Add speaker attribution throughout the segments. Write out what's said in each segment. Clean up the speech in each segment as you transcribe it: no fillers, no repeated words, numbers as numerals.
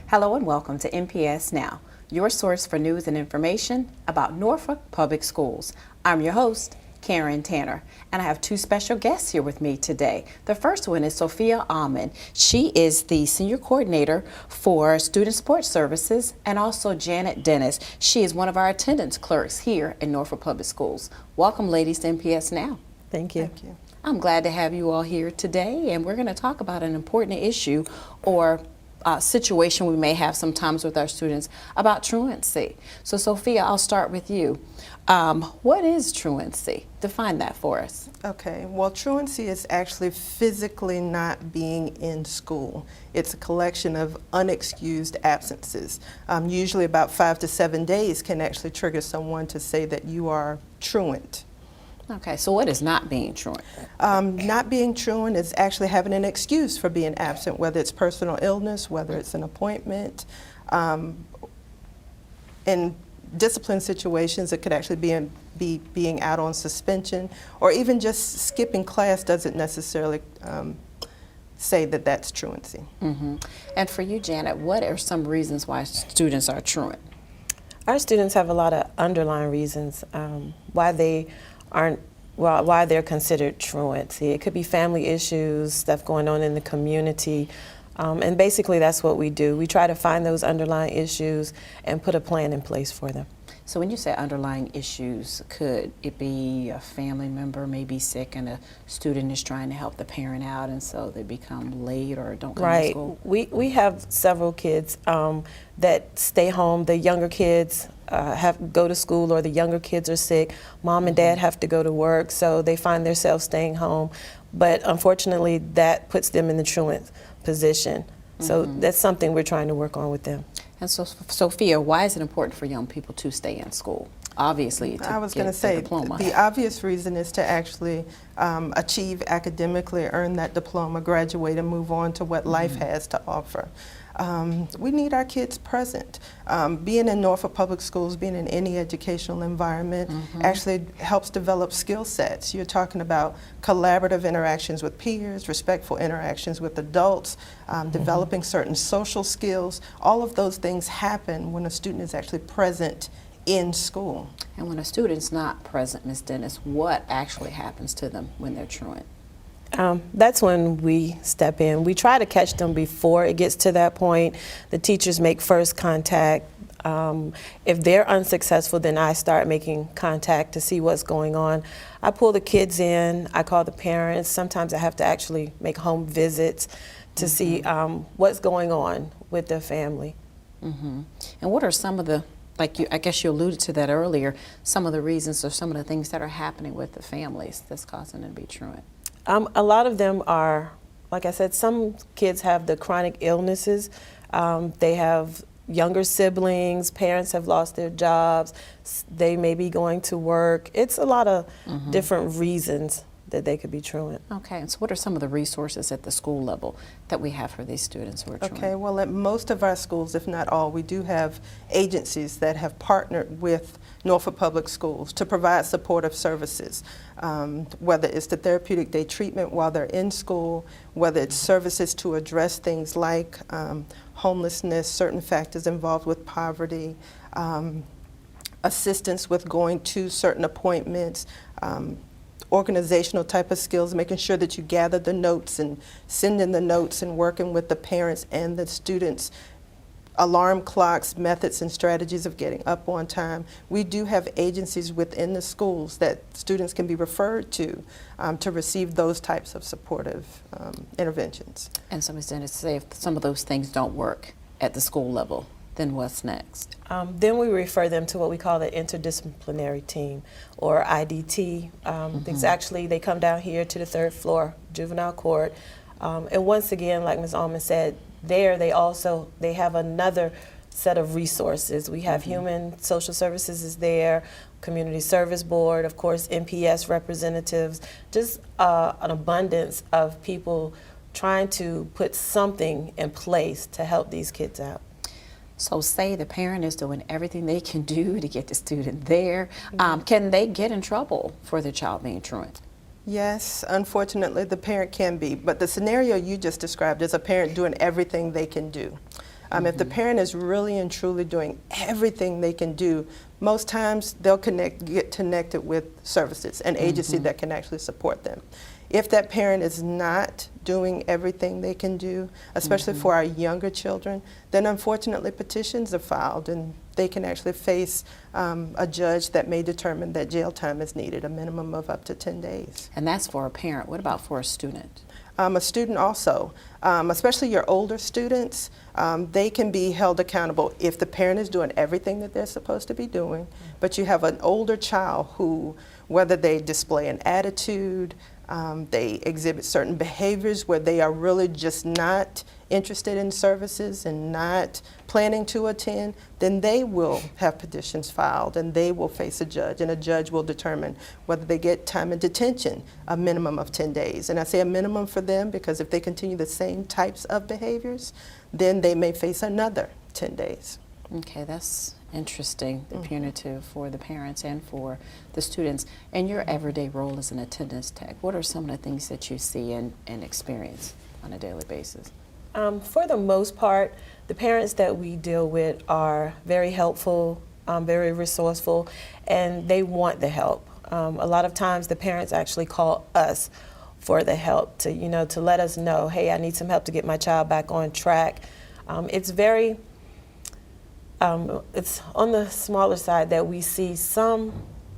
Speaker 1: Hello and welcome to NPS Now, your source for news and information about Norfolk Public Schools. I'm your host, Karen Tanner, and I have two special guests here with me today. The first one is Sophia Almond. She is the Senior Coordinator for Student Support Services, and also Janet Dennis. She is one of our attendance clerks here in Norfolk Public Schools. Welcome, ladies, to NPS Now.
Speaker 2: Thank you.
Speaker 3: Thank you.
Speaker 1: I'm glad to have you all here today, and we're going to talk about an important issue or situation we may have sometimes with our students about truancy. So Sophia, I'll start with you. What is truancy? Define that for us.
Speaker 3: Okay, well, truancy is actually physically not being in school. It's a collection of unexcused absences. Usually about 5 to 7 days can actually trigger someone to say that you are truant.
Speaker 1: Okay, so what is not being truant?
Speaker 3: Not being truant is actually having an excuse for being absent, whether it's personal illness, whether it's an appointment. In discipline situations, it could actually be being out on suspension, or even just skipping class doesn't necessarily say that that's truancy.
Speaker 1: Mm-hmm. And for you, Janet, what are some reasons why students are truant?
Speaker 2: Our students have a lot of underlying reasons why they're considered truancy. It could be family issues, stuff going on in the community, and basically that's what we do. We try to find those underlying issues and put a plan in place for them.
Speaker 1: So when you say underlying issues, could it be a family member may be sick and a student is trying to help the parent out, and so they become late or don't come to school?
Speaker 2: We have several kids that stay home. The younger kids go to school, or the younger kids are sick. Mom and dad have to go to work, so they find themselves staying home. But unfortunately, that puts them in the truant position. So that's something we're trying to work on with them.
Speaker 1: And so, Sophia, why is it important for young people to stay in school? Obviously,
Speaker 3: I was going to say, the obvious reason is to actually achieve academically, earn that diploma, graduate, and move on to what life has to offer. We need our kids present. Being in Norfolk Public Schools, being in any educational environment actually helps develop skill sets. You're talking about collaborative interactions with peers, respectful interactions with adults, developing certain social skills. All of those things happen when a student is actually present in school.
Speaker 1: And when a student's not present, Ms. Dennis, what actually happens to them when they're truant?
Speaker 2: That's when we step in. We try to catch them before it gets to that point. The teachers make first contact. If they're unsuccessful, then I start making contact to see what's going on. I pull the kids in, I call the parents. Sometimes I have to actually make home visits to see what's going on with their family.
Speaker 1: And what are some of the, I guess you alluded to that earlier, some of the reasons or some of the things that are happening with the families that's causing them to be truant?
Speaker 2: A lot of them are, like I said, some kids have the chronic illnesses. They have younger siblings, parents have lost their jobs, they may be going to work. It's a lot of different reasons that they could be truant.
Speaker 1: Okay, and so what are some of the resources at the school level that we have for these students who are truant?
Speaker 3: Okay, well, at most of our schools, if not all, we do have agencies that have partnered with Norfolk Public Schools to provide supportive services, whether it's the therapeutic day treatment while they're in school, whether it's services to address things like homelessness, certain factors involved with poverty, assistance with going to certain appointments, organizational type of skills, making sure that you gather the notes and send in the notes, and working with the parents and the students, alarm clocks, methods and strategies of getting up on time. We do have agencies within the schools that students can be referred to receive those types of supportive interventions.
Speaker 1: And so, Ms. Dennis, say if some of those things don't work at the school level, then what's next?
Speaker 2: Then we refer them to what we call the interdisciplinary team, or IDT. Actually, they come down here to the 3rd floor, juvenile court. And once again, like Ms. Almond said, they have another set of resources. We have human social services is there, community service board, of course, NPS representatives, just an abundance of people trying to put something in place to help these kids out.
Speaker 1: So say the parent is doing everything they can do to get the student there. Can they get in trouble for their child being truant?
Speaker 3: Yes, unfortunately, the parent can be. But the scenario you just described is a parent doing everything they can do. If the parent is really and truly doing everything they can do, most times they'll get connected with services and agencies that can actually support them. If that parent is not doing everything they can do, especially for our younger children, then unfortunately petitions are filed and they can actually face a judge that may determine that jail time is needed, a minimum of up to 10 days.
Speaker 1: And that's for a parent. What about for a student?
Speaker 3: A student also, especially your older students, they can be held accountable if the parent is doing everything that they're supposed to be doing, but you have an older child who, whether they display an attitude, they exhibit certain behaviors where they are really just not interested in services and not planning to attend, then they will have petitions filed and they will face a judge, and a judge will determine whether they get time in detention, a minimum of 10 days. And I say a minimum for them because if they continue the same types of behaviors, then they may face another 10 days.
Speaker 1: Okay, that's interesting, the punitive for the parents and for the students. And your everyday role as an attendance tech, what are some of the things that you see and experience on a daily basis?
Speaker 2: For the most part, the parents that we deal with are very helpful, very resourceful, and they want the help. A lot of times the parents actually call us for the help to, to let us know, hey, I need some help to get my child back on track. It's very, it's on the smaller side that we see some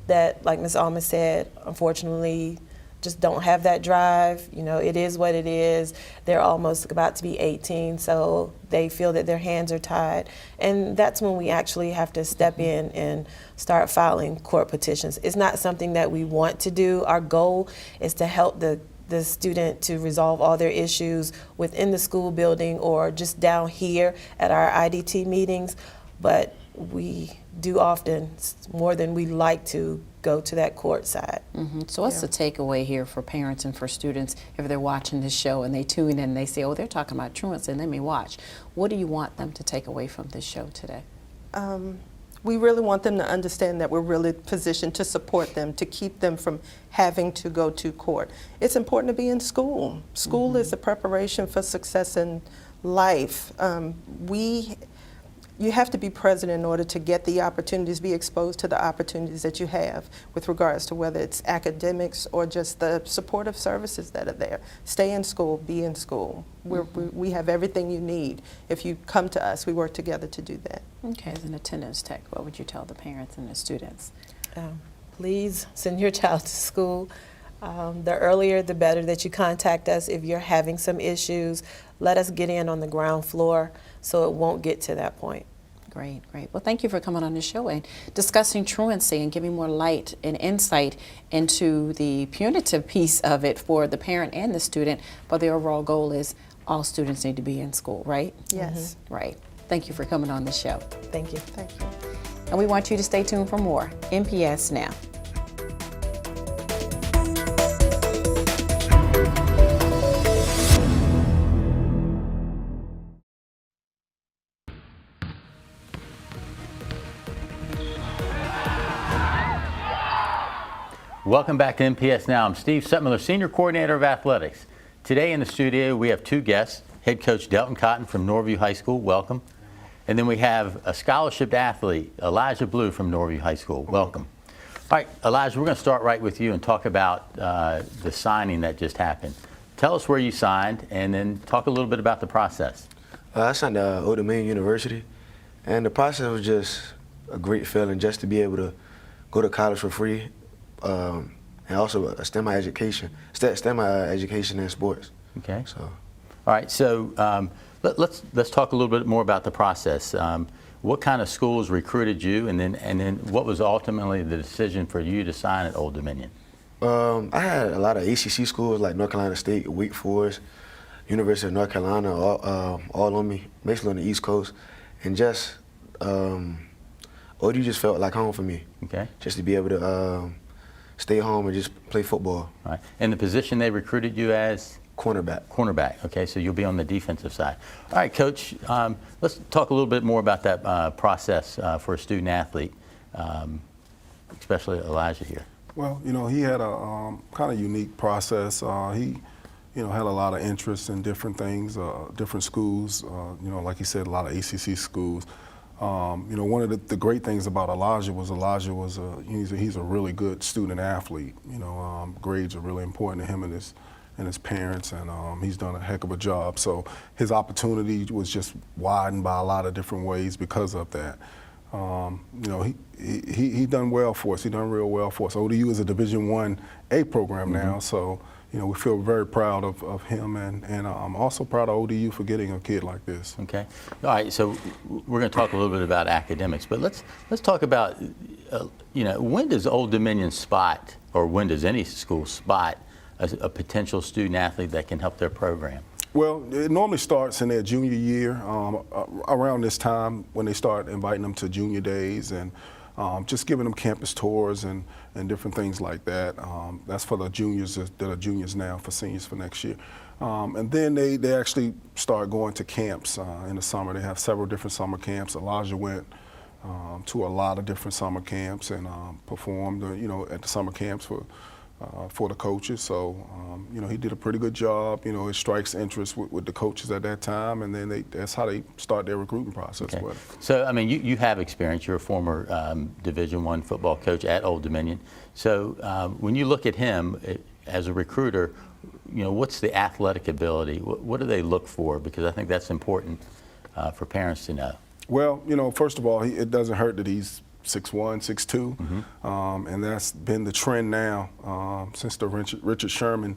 Speaker 2: that, like Ms. Alma said, unfortunately, just don't have that drive. It is what it is. They're almost about to be 18, so they feel that their hands are tied. And that's when we actually have to step in and start filing court petitions. It's not something that we want to do. Our goal is to help the student to resolve all their issues within the school building or just down here at our IDT meetings. But we do often, more than we like to, go to that court side.
Speaker 1: So what's the takeaway here for parents and for students if they're watching this show and they tune in and they say, oh, they're talking about truancy, let me watch. What do you want them to take away from this show today?
Speaker 3: We really want them to understand that we're really positioned to support them, to keep them from having to go to court. It's important to be in school. School is the preparation for success in life. You have to be present in order to get the opportunities, be exposed to the opportunities that you have with regards to whether it's academics or just the supportive services that are there. Stay in school, be in school. We have everything you need. If you come to us, we work together to do that.
Speaker 1: Okay, as an attendance tech, what would you tell the parents and the students?
Speaker 2: Please send your child to school. The earlier, the better that you contact us if you're having some issues. Let us get in on the ground floor so it won't get to that point.
Speaker 1: Great, great. Well, thank you for coming on the show and discussing truancy and giving more light and insight into the punitive piece of it for the parent and the student. But the overall goal is all students need to be in school, right?
Speaker 3: Yes.
Speaker 1: Right. Thank you for coming on the show.
Speaker 2: Thank you.
Speaker 3: Thank you.
Speaker 1: And we want you to stay tuned for more NPS Now.
Speaker 4: Welcome back to NPS Now. I'm Steve Sutmiller, Senior Coordinator of Athletics. Today in the studio we have two guests, Head Coach Delton Cotton from Norview High School, welcome. And then we have a scholarship athlete, Elijah Blue from Norview High School, welcome. All right, Elijah, we're going to start right with you and talk about the signing that just happened. Tell us where you signed and then talk a little bit about the process.
Speaker 5: I signed at Old Dominion University, and the process was just a great feeling just to be able to go to college for free. And also a STEM education in sports.
Speaker 4: Okay.
Speaker 5: So,
Speaker 4: all right. So let's talk a little bit more about the process. What kind of schools recruited you, and then what was ultimately the decision for you to sign at Old Dominion?
Speaker 5: I had a lot of ACC schools like North Carolina State, Wake Forest, University of North Carolina, all on me, basically on the East Coast, and just ODU just felt like home for me.
Speaker 4: Okay.
Speaker 5: Just to be able to stay home and just play football.
Speaker 4: All right. And the position they recruited you as?
Speaker 5: Cornerback.
Speaker 4: Cornerback. Okay, so you'll be on the defensive side. All right, Coach, let's talk a little bit more about that process for a student athlete, especially Elijah here.
Speaker 6: Well, he had a kind of unique process. He had a lot of interest in different things, different schools. Like he said, a lot of ACC schools. One of the great things about Elijah was he's a really good student athlete. Grades are really important to him and his parents, and he's done a heck of a job. So his opportunity was just widened by a lot of different ways because of that. He done well for us. He done real well for us. ODU is a Division I program now, so we feel very proud of him, and I'm also proud of ODU for getting a kid like this.
Speaker 4: Okay. All right. So we're going to talk a little bit about academics, but let's talk about when does Old Dominion spot, or when does any school spot a potential student athlete that can help their program?
Speaker 6: Well, it normally starts in their junior year, around this time when they start inviting them to junior days and just giving them campus tours and different things like that. That's for the juniors that are juniors now, for seniors for next year. And then they actually start going to camps in the summer. They have several different summer camps. Elijah went to a lot of different summer camps and performed, at the summer camps for the coaches. So, he did a pretty good job. It strikes interest with the coaches at that time, and then that's how they start their recruiting process.
Speaker 4: Okay. So, I mean, you have experience. You're a former Division I football coach at Old Dominion. So, when you look at him as a recruiter, what's the athletic ability? What do they look for? Because I think that's important for parents to know.
Speaker 6: Well, first of all, it doesn't hurt that he's 6'1", 6'2", and that's been the trend now since the Richard Sherman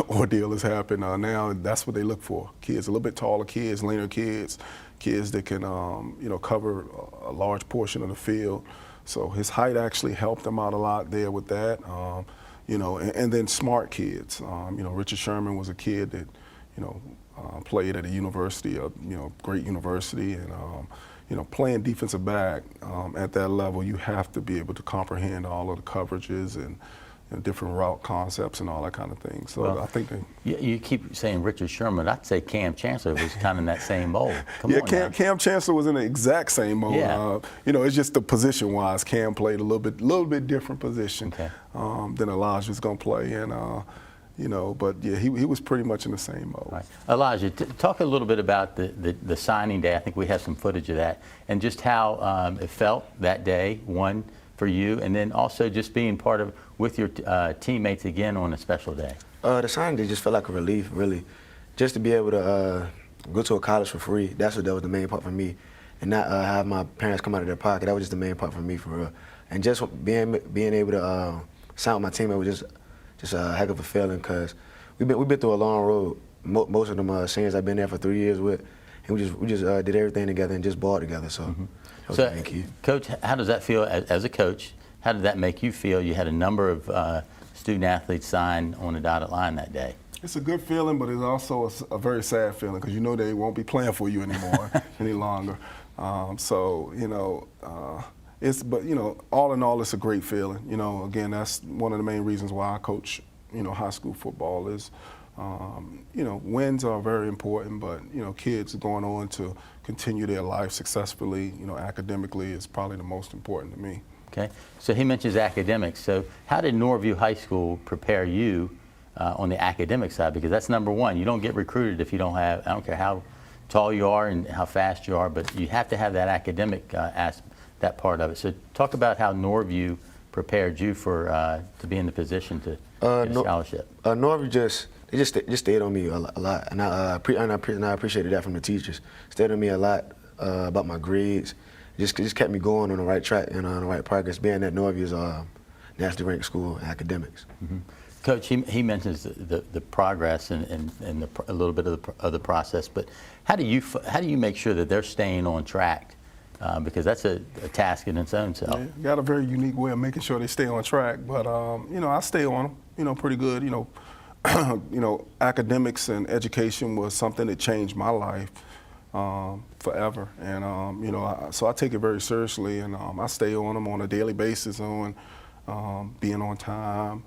Speaker 6: ordeal has happened. Now that's what they look for: kids, a little bit taller kids, leaner kids that can cover a large portion of the field. So his height actually helped him out a lot there with that. And then smart kids. Richard Sherman was a kid that played at a university, great university, and playing defensive back at that level, you have to be able to comprehend all of the coverages and different route concepts and all that kind of thing. So
Speaker 4: well,
Speaker 6: I think
Speaker 4: you keep saying Richard Sherman. I'd say Cam Chancellor was kind of in that same mold.
Speaker 6: Cam Chancellor was in the exact same mold.
Speaker 4: Yeah.
Speaker 6: It's just the position-wise. Cam played a little bit different position than Elijah was going to play, and but yeah, he was pretty much in the same mode.
Speaker 4: Right. Elijah, talk a little bit about the signing day. I think we have some footage of that, and just how it felt that day, one, for you, and then also just being part of with your teammates again on a special day.
Speaker 5: The signing day just felt like a relief, really. Just to be able to go to a college for free, that was the main part for me. And not have my parents come out of their pocket, that was just the main part for me, for real. And just being able to sign with my teammate was just a heck of a feeling, because we've been through a long road. Most of them seniors I've been there for 3 years with, and we just did everything together and just balled together. So, that was the main key.
Speaker 4: Coach, how does that feel as a coach? How did that make you feel? You had a number of student athletes sign on the dotted line that day.
Speaker 6: It's a good feeling, but it's also a very sad feeling, because they won't be playing for you anymore any longer. But all in all, it's a great feeling. Again, that's one of the main reasons why I coach, high school football is, wins are very important, but, kids going on to continue their life successfully, academically is probably the most important to me.
Speaker 4: Okay. So he mentions academics. So how did Norview High School prepare you on the academic side? Because that's number one. You don't get recruited if you don't have, I don't care how tall you are and how fast you are, but you have to have that academic that part of it. So talk about how Norview prepared you to be in the position to get a scholarship.
Speaker 5: Norview just stayed on me a lot, and I appreciated that from the teachers. Stayed on me a lot about my grades. Just kept me going on the right track and on the right progress. Being that Norview is a nationally ranked school in academics.
Speaker 4: Coach, he mentions the progress and a little bit of the process, but how do you make sure that they're staying on track? Because that's a task in its own self.
Speaker 6: Yeah, got a very unique way of making sure they stay on track, but I stay on them, pretty good. Academics and education was something that changed my life forever, and so I take it very seriously, and I stay on them on a daily basis on being on time.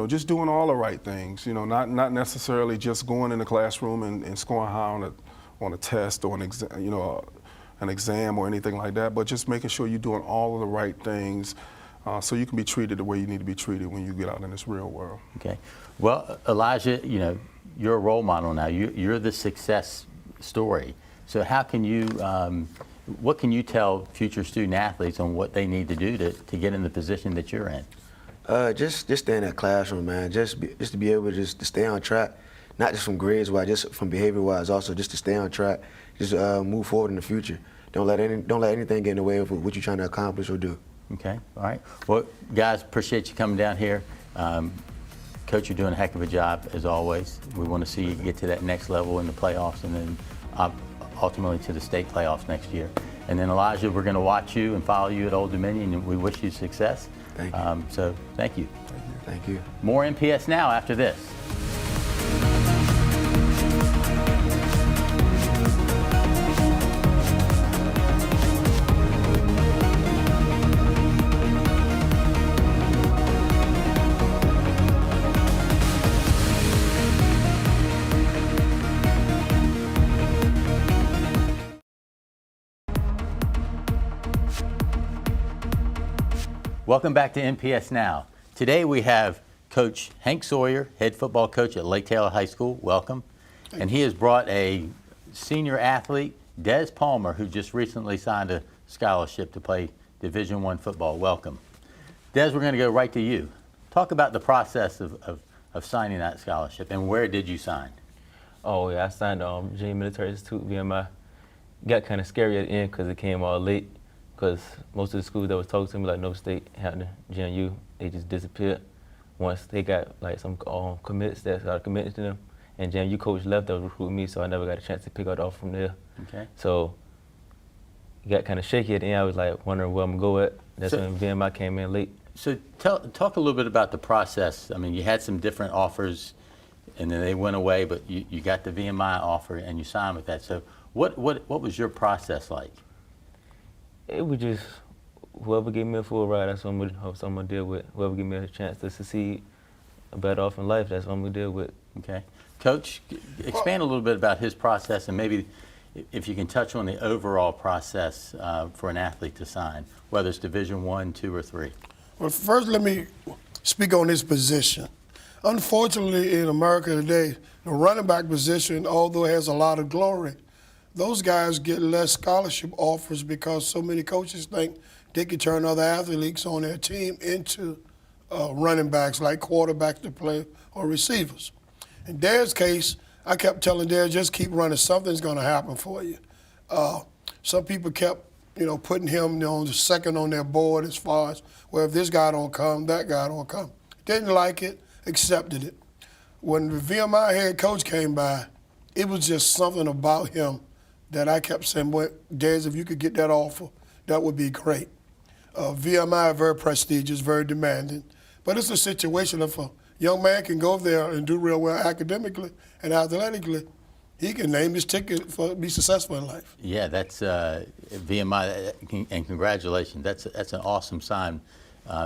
Speaker 6: Just doing all the right things. Not necessarily just going in the classroom and scoring high on a test or an exam or anything like that, but just making sure you're doing all of the right things so you can be treated the way you need to be treated when you get out in this real world.
Speaker 4: Okay. Well, Elijah, you're a role model now. You're the success story. So how can you, what can you tell future student athletes on what they need to do to get in the position that you're in?
Speaker 5: Just stay in that classroom, man. Just to be able to stay on track, not just from grades wise, just from behavior wise, also just to stay on track. Just move forward in the future. Don't let anything get in the way of what you're trying to accomplish or do.
Speaker 4: Okay, all right. Well, guys, appreciate you coming down here. Coach, you're doing a heck of a job, as always. We want to see you get to that next level in the playoffs and then ultimately to the state playoffs next year. And then, Elijah, we're going to watch you and follow you at Old Dominion, and we wish you success.
Speaker 5: Thank you.
Speaker 4: So, thank you.
Speaker 5: Thank you.
Speaker 4: More NPS Now after this. Welcome back to NPS Now. Today we have Coach Hank Sawyer, head football coach at Lake Taylor High School. Welcome. And he has brought a senior athlete, Des Palmer, who just recently signed a scholarship to play Division I football. Welcome. Des, we're going to go right to you. Talk about the process of signing that scholarship, and where did you sign?
Speaker 7: Oh yeah, I signed Virginia Military Institute, VMI. Got kind of scary at the end because it came all late. Because most of the schools that was talking to me, like Norfolk State, Hampton, GNU, they just disappeared once they got like some commits that started committing to them. And GNU coach left that was recruiting me, so I never got a chance to pick it off from there.
Speaker 4: Okay.
Speaker 7: So it got kind of shaky at the end. I was like wondering where I'm going to go at. That's when VMI came in late.
Speaker 4: So talk a little bit about the process. I mean, you had some different offers, and then they went away, but you got the VMI offer and you signed with that. So what was your process like?
Speaker 7: It was just whoever gave me a full ride, that's what I'm gonna deal with. Whoever gave me a chance to succeed, better off in life, that's what I'm gonna deal with.
Speaker 4: Okay. Coach, expand a little bit about his process, and maybe if you can touch on the overall process for an athlete to sign, whether it's Division I, II, or III.
Speaker 8: Well, first let me speak on this position. Unfortunately, in America today, the running back position, although it has a lot of glory, those guys get less scholarship offers because so many coaches think they can turn other athletes on their team into running backs, like quarterbacks to play or receivers. In Dad's case, I kept telling Dad, just keep running. Something's going to happen for you. Some people kept, putting him on the second on their board as far as, well, if this guy don't come, that guy don't come. Didn't like it, accepted it. When the VMI head coach came by, it was just something about him that I kept saying, well, Des, if you could get that offer, that would be great. VMI, very prestigious, very demanding. But it's a situation if a young man can go there and do real well academically and athletically, he can name his ticket for be successful in life.
Speaker 4: Yeah, that's VMI, and congratulations. That's an awesome sign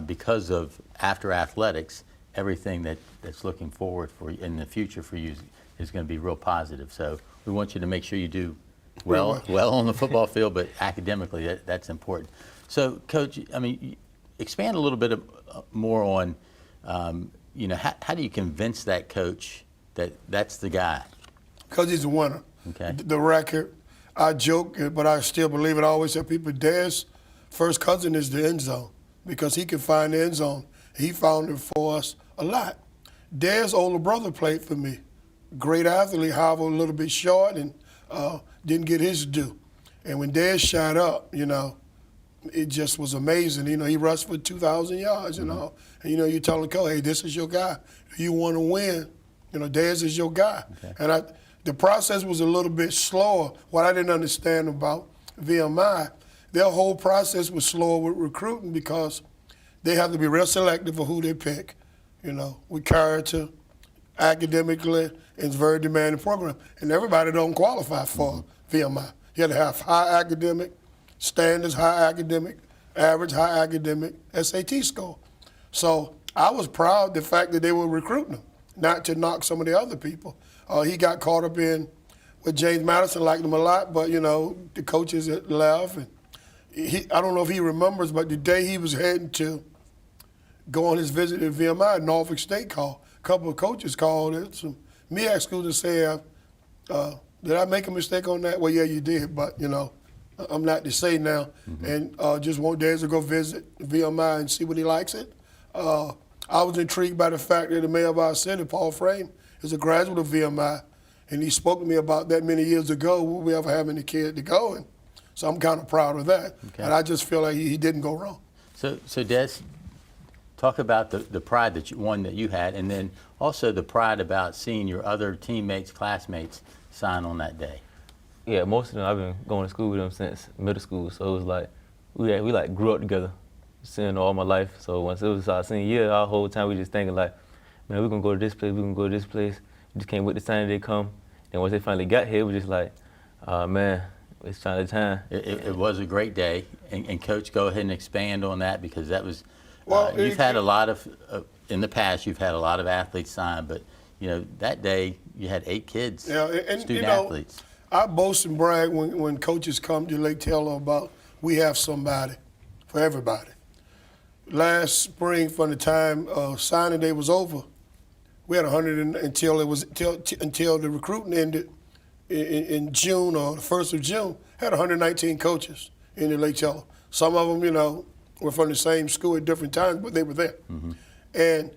Speaker 4: because of after athletics, everything that's looking forward for you in the future for you is going to be real positive. So we want you to make sure you do well on the football field, but academically that's important. So, Coach, I mean, expand a little bit more on, how do you convince that coach that that's the guy?
Speaker 8: Because he's a winner.
Speaker 4: Okay.
Speaker 8: The record, I joke, but I still believe it. I always tell people, Dad's first cousin is the end zone because he can find the end zone. He found it for us a lot. Dad's older brother played for me. Great athlete, however, a little bit short and didn't get his due. And when Dad shot up, it just was amazing. He rushed for 2,000 yards, And, you tell the coach, hey, this is your guy. If you want to win, Dad's is your guy. Okay. And the process was a little bit slower. What I didn't understand about VMI, their whole process was slower with recruiting because they have to be real selective of who they pick, with character, academically, and it's a very demanding program. And everybody don't qualify for VMI. You have to have high academic standards, high academic, average, high academic, SAT score. So I was proud of the fact that they were recruiting him, not to knock some of the other people. He got caught up in with James Madison, liked him a lot, but the coaches had left. And I don't know if he remembers, but the day he was heading to go on his visit at VMI, Norfolk State called. A couple of coaches called, and some MEAC schools say, did I make a mistake on that? Well, yeah, you did, but you know, I'm not to say now. And just want Dez to go visit VMI and see what he likes it. I was intrigued by the fact that the mayor of our city, Paul Frame, is a graduate of VMI, and he spoke to me about that many years ago. Will we ever have any kid to go? And so I'm kind of proud of that.
Speaker 4: Okay.
Speaker 8: And I just feel like he didn't go wrong.
Speaker 4: So Des, talk about the pride that you had, and then also the pride about seeing your other teammates, classmates sign on that day.
Speaker 7: Yeah, most of them, I've been going to school with them since middle school, so it was like, we like grew up together, seeing all my life. So once it was our senior year, our whole time we just thinking like, man, we're gonna go to this place, we're gonna go to this place. We just can't wait the time they come. And once they finally got here, we just like, man, it's time.
Speaker 4: It was a great day, and Coach, go ahead and expand on that, because that was,
Speaker 8: Well,
Speaker 4: you've had a lot of, in the past, you've had a lot of athletes sign, but you know, that day you had 8 kids,
Speaker 8: Yeah, and
Speaker 4: student
Speaker 8: you know,
Speaker 4: athletes.
Speaker 8: I boast and brag when coaches come to Lake Taylor about we have somebody for everybody. Last spring, from the time signing day was over, we had 100 until the recruiting ended in June or the 1st of June. Had 119 coaches in the Lake Taylor. Some of them, you know, were from the same school at different times, but they were there. And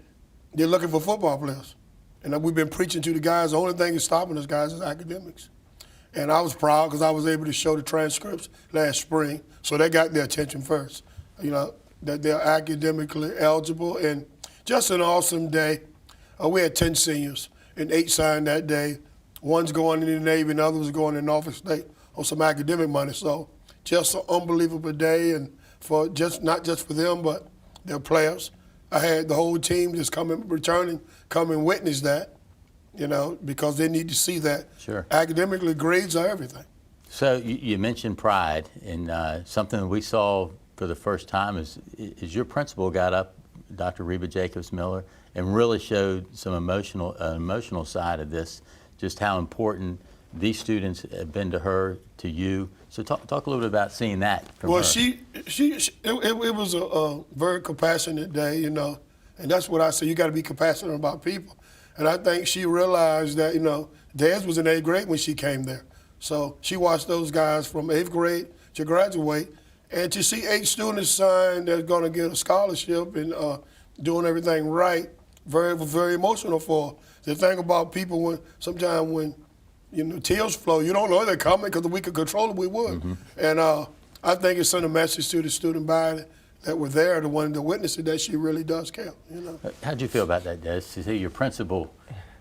Speaker 8: they're looking for football players. And we've been preaching to the guys. The only thing that's stopping us guys is academics. And I was proud because I was able to show the transcripts last spring, so they got their attention first. You know, that they're academically eligible, and just an awesome day. We had 10 seniors, and 8 signed that day. One's going in the Navy, and the other was going to Norfolk State on some academic money. So just an unbelievable day, and for not just for them, but their players. I had the whole team just come and witness that. You know, because they need to see that.
Speaker 4: Sure.
Speaker 8: Academically, grades are everything.
Speaker 4: So you mentioned pride, and something that we saw for the first time is your principal got up, Dr. Reba Jacobs-Miller, and really showed some emotional side of this, just how important these students have been to her, to you. So talk a little bit about seeing that from
Speaker 8: Well,
Speaker 4: her.
Speaker 8: it was a very compassionate day, you know, and that's what I say. You got to be compassionate about people. And I think she realized that, you know, Dez was in 8th grade when she came there. So she watched those guys from 8th grade to graduate. And to see 8 students sign that's going to get a scholarship and doing everything right, very, very emotional for her. The thing about people, sometimes when you know, tears flow, you don't know they're coming, because if we could control it, we would. And I think it sent a message to the student body that were there, the one that witnessed it, that she really does care. You know.
Speaker 4: How'd you feel about that, Des, to see your principal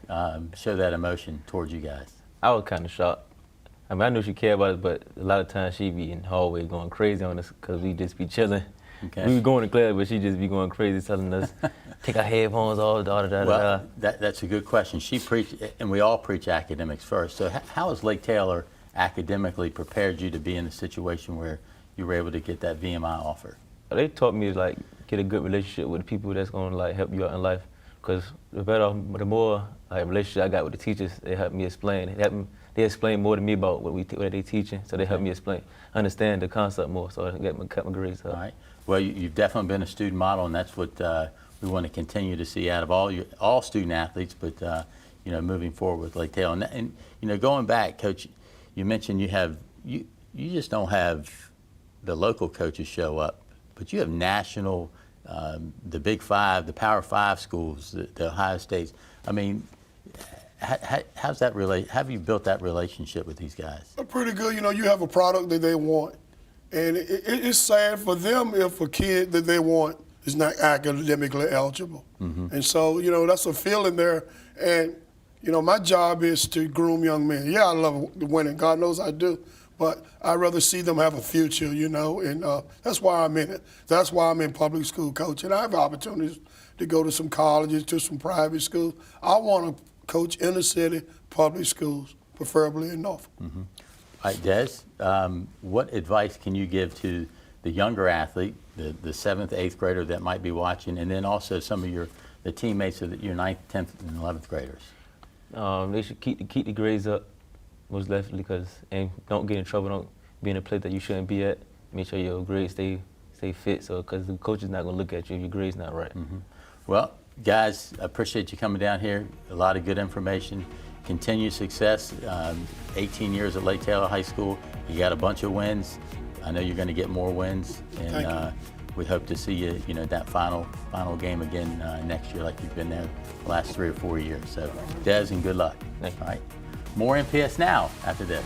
Speaker 4: show that emotion towards you guys?
Speaker 7: I was kind of shocked. I mean, I knew she cared about us, but a lot of times she be in the hallway going crazy on us because we just be chilling.
Speaker 4: Okay.
Speaker 7: We be going to class, but she just be going crazy, telling us, take our headphones off,
Speaker 4: Well, that's a good question. She preached, and we all preach academics first. So how has Lake Taylor academically prepared you to be in a situation where you were able to get that VMI offer?
Speaker 7: They taught me to like get a good relationship with the people that's gonna like help you out in life. Cause the more like relationship I got with the teachers, they help me explain. They explain more to me about what they teaching, so they help me understand the concept more. So I cut my grades up.
Speaker 4: All right. Well, you've definitely been a student model, and that's what we want to continue to see out of all student athletes. But you know, moving forward with Lake Taylor, and you know, going back, Coach, you mentioned you just don't have the local coaches show up, but you have national, the Big Five, the Power 5 schools, the Ohio States. I mean, how's that how have you built that relationship with these guys?
Speaker 8: Pretty good. You know, you have a product that they want. And it's sad for them if a kid that they want is not academically eligible. And so, you know, that's a feeling there. And, you know, my job is to groom young men. Yeah, I love winning. God knows I do. But I'd rather see them have a future, you know, and that's why I'm in it. That's why I'm in public school coaching. I have opportunities to go to some colleges, to some private schools. I want to coach inner city public schools, preferably in Norfolk.
Speaker 4: All right, Des, what advice can you give to the younger athlete, the 7th, 8th grader that might be watching, and then also some of the teammates of your 9th, 10th, and 11th graders?
Speaker 7: They should keep the grades up, most definitely, and don't get in trouble. Don't be in a place that you shouldn't be at. Make sure your grades stay fit, because the coach is not going to look at you if your grade's not right.
Speaker 4: Well, Guys, I appreciate you coming down here. A lot of good information. Continued success. 18 years at Lake Taylor High School. You got a bunch of wins. I know you're going to get more wins, and we hope to see you, that final game again next year, like you've been there the last 3 or 4 years. So, Des, and good luck.
Speaker 7: Thank you.
Speaker 4: All right. More NPS Now after this.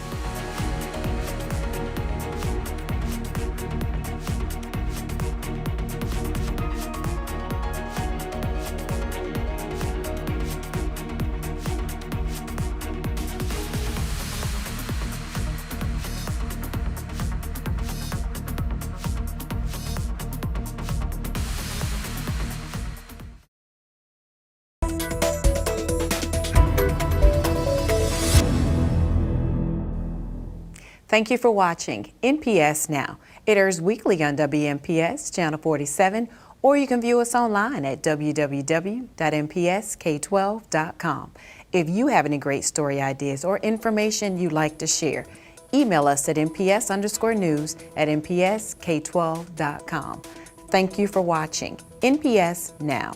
Speaker 1: Thank you for watching NPS Now. It airs weekly on WNPS Channel 47, or you can view us online at www.npsk12.com. If you have any great story ideas or information you'd like to share, email us at nps_news@npsk12.com. Thank you for watching NPS Now.